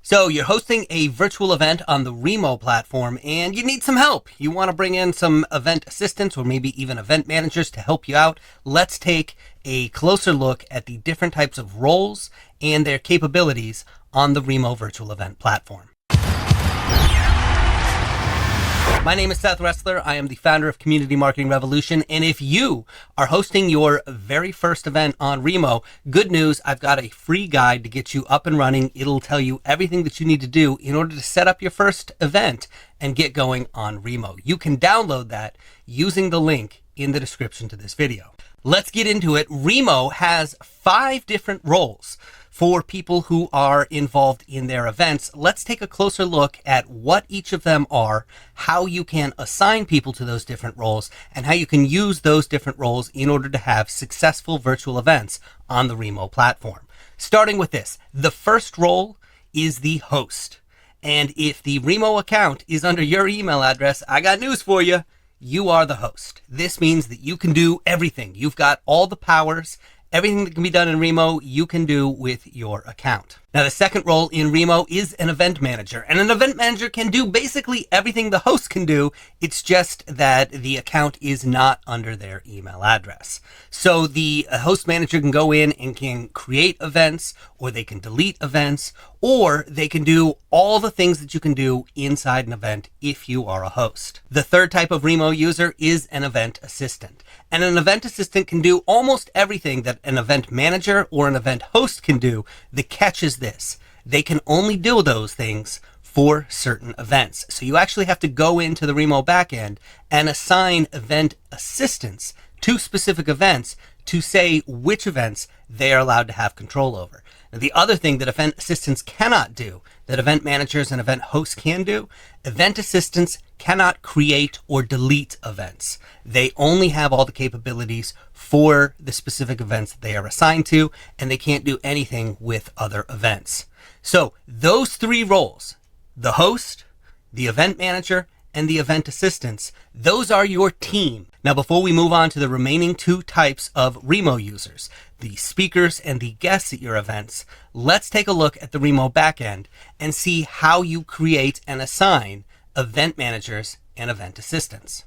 So you're hosting a virtual event on the Remo platform and you need some help. You want to bring in some event assistants or maybe even event managers to help you out. Let's take a closer look at the different types of roles and their capabilities on the Remo virtual event platform. My name is Seth Resler. I am the founder of Community Marketing Revolution. And if you are hosting your very first event on Remo, good news, I've got a free guide to get you up and running. It'll tell you everything that you need to do in order to set up your first event and get going on Remo. You can download that using the link in the description to this video. Let's get into it. Remo has 5 different roles for people who are involved in their events. Let's take a closer look at what each of them are, how you can assign people to those different roles, and how you can use those different roles in order to have successful virtual events on the Remo platform. Starting with this, the first role is the host. And if the Remo account is under your email address, I got news for you. You are the host. This means that you can do everything. You've got all the powers. Everything that can be done in Remo, you can do with your account. Now, the second role in Remo is an event manager. And an event manager can do basically everything the host can do. It's just that the account is not under their email address. So the host manager can go in and can create events, or they can delete events, or they can do all the things that you can do inside an event if you are a host. The third type of Remo user is an event assistant. And an event assistant can do almost everything that an event manager or an event host can do. The catch is this: they can only do those things for certain events. So you actually have to go into the Remo backend and assign event assistants to specific events to say which events they are allowed to have control over. Now, the other thing that event assistants cannot do, that event managers and event hosts can do, event assistants cannot create or delete events. They only have all the capabilities for the specific events that they are assigned to, and they can't do anything with other events. So those 3 roles, the host, the event manager, and the event assistants, those are your team. Now, before we move on to the remaining 2 types of Remo users, the speakers and the guests at your events, let's take a look at the Remo backend and see how you create and assign event managers and event assistants.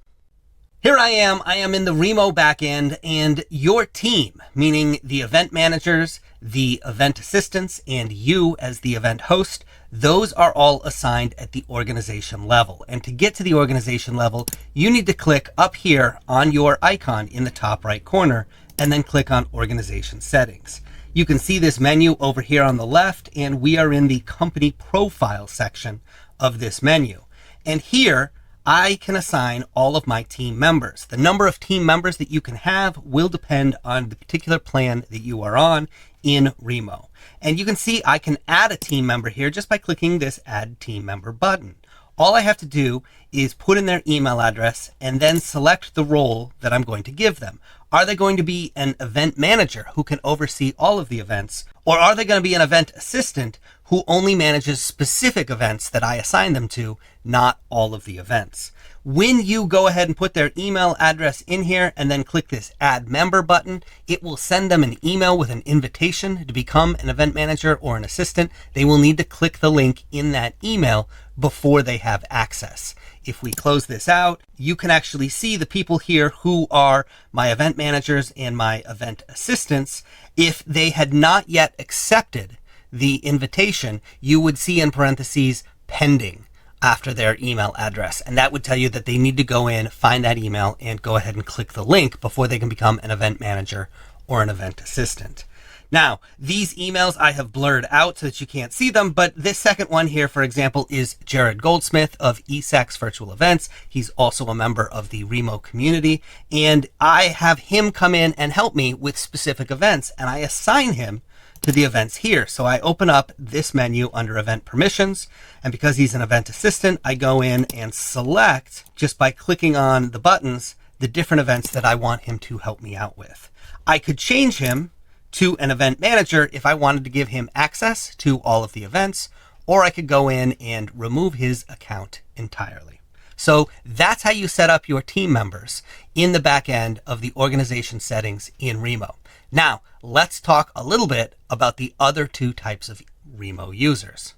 Here I am in the Remo backend, and your team, meaning the event managers, the event assistants, and you as the event host, those are all assigned at the organization level. And to get to the organization level, you need to click up here on your icon in the top right corner and then click on Organization Settings. You can see this menu over here on the left, and we are in the Company Profile section of this menu. And here, I can assign all of my team members. The number of team members that you can have will depend on the particular plan that you are on in Remo. And you can see I can add a team member here just by clicking this Add Team Member button. All I have to do is put in their email address and then select the role that I'm going to give them. Are they going to be an event manager who can oversee all of the events? Or are they going to be an event assistant who only manages specific events that I assign them to, not all of the events? When you go ahead and put their email address in here and then click this Add Member button, it will send them an email with an invitation to become an event manager or an assistant. They will need to click the link in that email before they have access. If we close this out, you can actually see the people here who are my event managers and my event assistants. If they had not yet accepted the invitation, you would see in parentheses pending after their email address. And that would tell you that they need to go in, find that email, and go ahead and click the link before they can become an event manager or an event assistant. Now, these emails I have blurred out so that you can't see them, but this second one here, for example, is Jared Goldsmith of ESAX Virtual Events. He's also a member of the Remo community, and I have him come in and help me with specific events, and I assign him to the events here. So I open up this menu under Event Permissions, and because he's an event assistant, I go in and select, just by clicking on the buttons, the different events that I want him to help me out with. I could change him to an event manager if I wanted to give him access to all of the events, or I could go in and remove his account entirely. So that's how you set up your team members in the back end of the organization settings in Remo. Now, let's talk a little bit about the other 2 types of Remo users.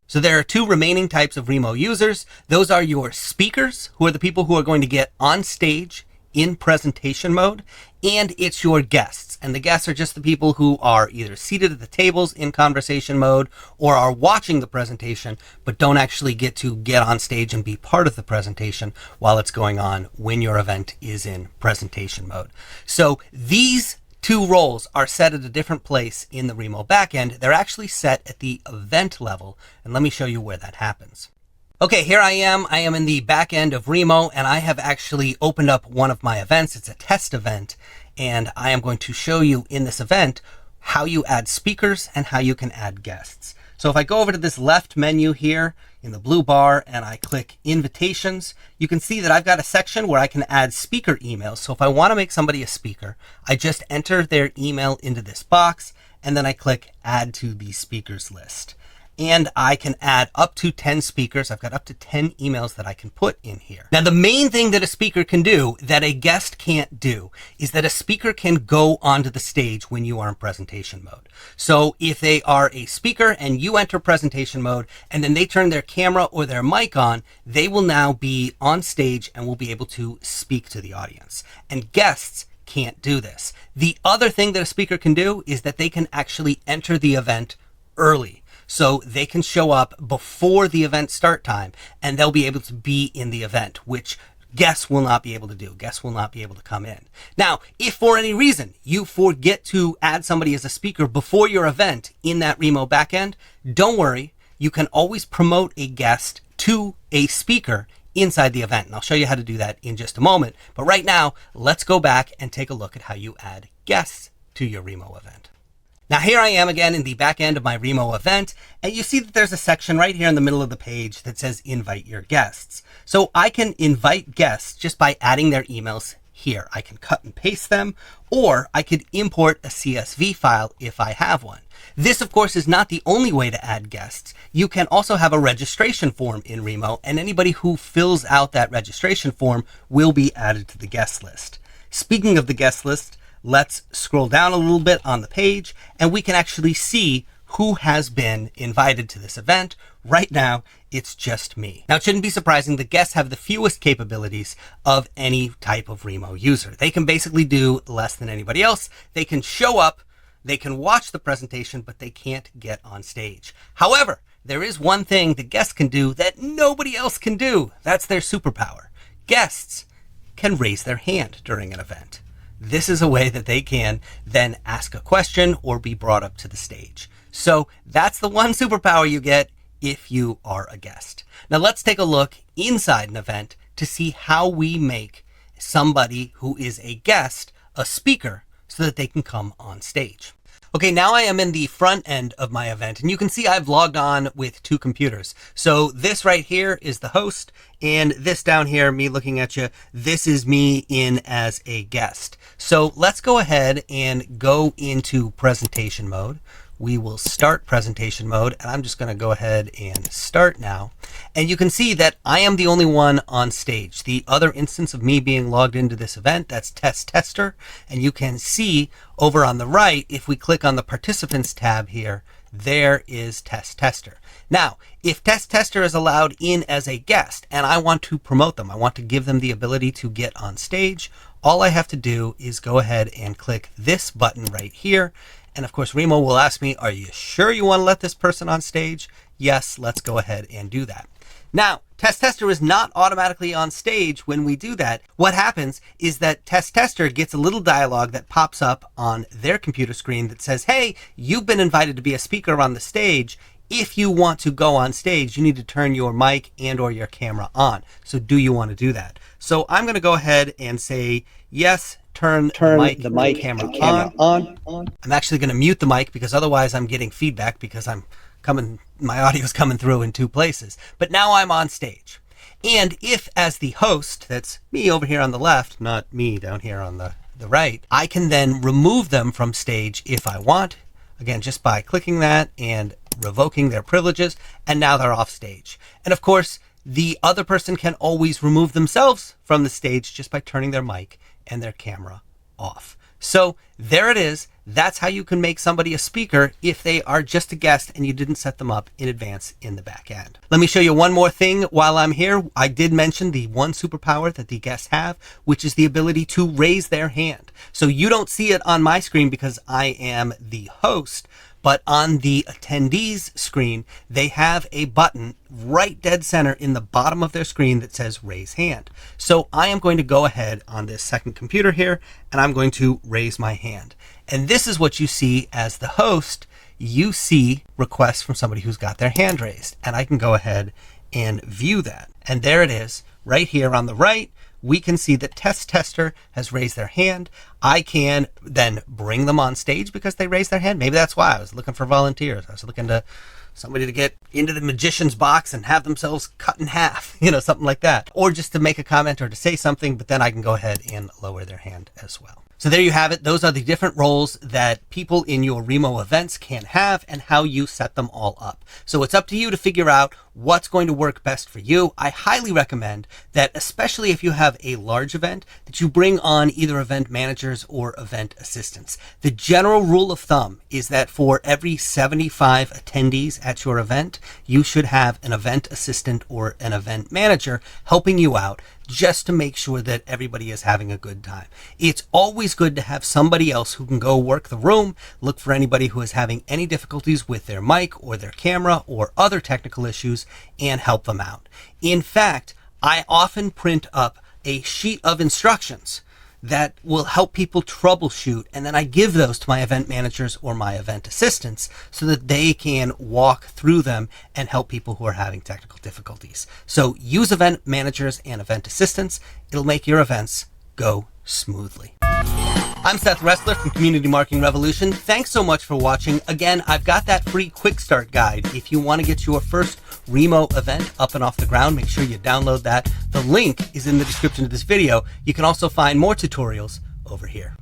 So there are two remaining types of Remo users. Those are your speakers, who are the people who are going to get on stage in presentation mode, and it's your guests. And the guests are just the people who are either seated at the tables in conversation mode or are watching the presentation, but don't actually get to get on stage and be part of the presentation while it's going on when your event is in presentation mode. So these two roles are set at a different place in the Remo backend. They're actually set at the event level, and let me show you where that happens. Okay, here I am. I am in the back end of Remo, and I have actually opened up one of my events. It's a test event, and I am going to show you in this event how you add speakers and how you can add guests. So if I go over to this left menu here in the blue bar and I click invitations, you can see that I've got a section where I can add speaker emails. So if I want to make somebody a speaker, I just enter their email into this box, and then I click add to the speakers list. And I can add up to 10 speakers. I've got up to 10 emails that I can put in here. Now, the main thing that a speaker can do that a guest can't do is that a speaker can go onto the stage when you are in presentation mode. So if they are a speaker and you enter presentation mode and then they turn their camera or their mic on, they will now be on stage and will be able to speak to the audience. And guests can't do this. The other thing that a speaker can do is that they can actually enter the event early. So they can show up before the event start time and they'll be able to be in the event, which guests will not be able to do. Guests will not be able to come in. Now, if for any reason you forget to add somebody as a speaker before your event in that Remo backend, don't worry. You can always promote a guest to a speaker inside the event. And I'll show you how to do that in just a moment. But right now, let's go back and take a look at how you add guests to your Remo event. Now here I am again in the back end of my Remo event, and you see that there's a section right here in the middle of the page that says invite your guests. So I can invite guests just by adding their emails here. I can cut and paste them, or I could import a CSV file if I have one. This, of course, is not the only way to add guests. You can also have a registration form in Remo, and anybody who fills out that registration form will be added to the guest list. Speaking of the guest list, let's scroll down a little bit on the page and we can actually see who has been invited to this event. Right now, it's just me. Now, it shouldn't be surprising that guests have the fewest capabilities of any type of Remo user. They can basically do less than anybody else. They can show up, they can watch the presentation, but they can't get on stage. However, there is one thing that guests can do that nobody else can do. That's their superpower. Guests can raise their hand during an event. This is a way that they can then ask a question or be brought up to the stage. So that's the one superpower you get if you are a guest. Now let's take a look inside an event to see how we make somebody who is a guest a speaker so that they can come on stage. Okay, now I am in the front end of my event, and you can see I've logged on with two computers. So this right here is the host, and this down here, me looking at you, this is me in as a guest. So let's go ahead and go into presentation mode. We will start presentation mode, and I'm just going to go ahead and start now. And you can see that I am the only one on stage. The other instance of me being logged into this event, that's Test Tester. And you can see over on the right, if we click on the Participants tab here, there is Test Tester. Now, if Test Tester is allowed in as a guest and I want to promote them, I want to give them the ability to get on stage, all I have to do is go ahead and click this button right here. And of course, Remo will ask me, are you sure you want to let this person on stage? Yes, let's go ahead and do that. Now, Test Tester is not automatically on stage when we do that. What happens is that Test Tester gets a little dialogue that pops up on their computer screen that says, hey, you've been invited to be a speaker on the stage. If you want to go on stage, you need to turn your mic and or your camera on. So do you want to do that? So I'm going to go ahead and say, yes, turn the mic camera on. I'm actually going to mute the mic because otherwise I'm getting feedback because my audio is coming through in two places. But now I'm on stage. And if as the host, that's me over here on the left, not me down here on the right, I can then remove them from stage if I want. Again, just by clicking that and revoking their privileges, and now they're off stage. And of course, the other person can always remove themselves from the stage just by turning their mic and their camera off. So there it is. That's how you can make somebody a speaker if they are just a guest and you didn't set them up in advance in the back end. Let me show you one more thing while I'm here. I did mention the one superpower that the guests have, which is the ability to raise their hand. So you don't see it on my screen because I am the host, but on the attendees screen, they have a button right dead center in the bottom of their screen that says raise hand. So I am going to go ahead on this second computer here, and I'm going to raise my hand. And this is what you see as the host. You see requests from somebody who's got their hand raised, and I can go ahead and view that. And there it is right here on the right. We can see that tester has raised their hand. I can then bring them on stage because they raised their hand. Maybe that's why I was looking for volunteers. I was looking to somebody to get into the magician's box and have themselves cut in half, something like that. Or just to make a comment or to say something, but then I can go ahead and lower their hand as well. So there you have it. Those are the different roles that people in your Remo events can have and how you set them all up. So it's up to you to figure out what's going to work best for you. I highly recommend that, especially if you have a large event, that you bring on either event managers or event assistants. The general rule of thumb is that for every 75 attendees at your event, you should have an event assistant or an event manager helping you out, just to make sure that everybody is having a good time. It's always good to have somebody else who can go work the room, look for anybody who is having any difficulties with their mic or their camera or other technical issues, and help them out. In fact, I often print up a sheet of instructions that will help people troubleshoot, and then I give those to my event managers or my event assistants so that they can walk through them and help people who are having technical difficulties. So use event managers and event assistants. It'll make your events go smoothly. I'm Seth Resler from Community Marketing Revolution. Thanks so much for watching. Again, I've got that free quick start guide. If you want to get your first Remo event up and off the ground, make sure you download that. The link is in the description of this video. You can also find more tutorials over here.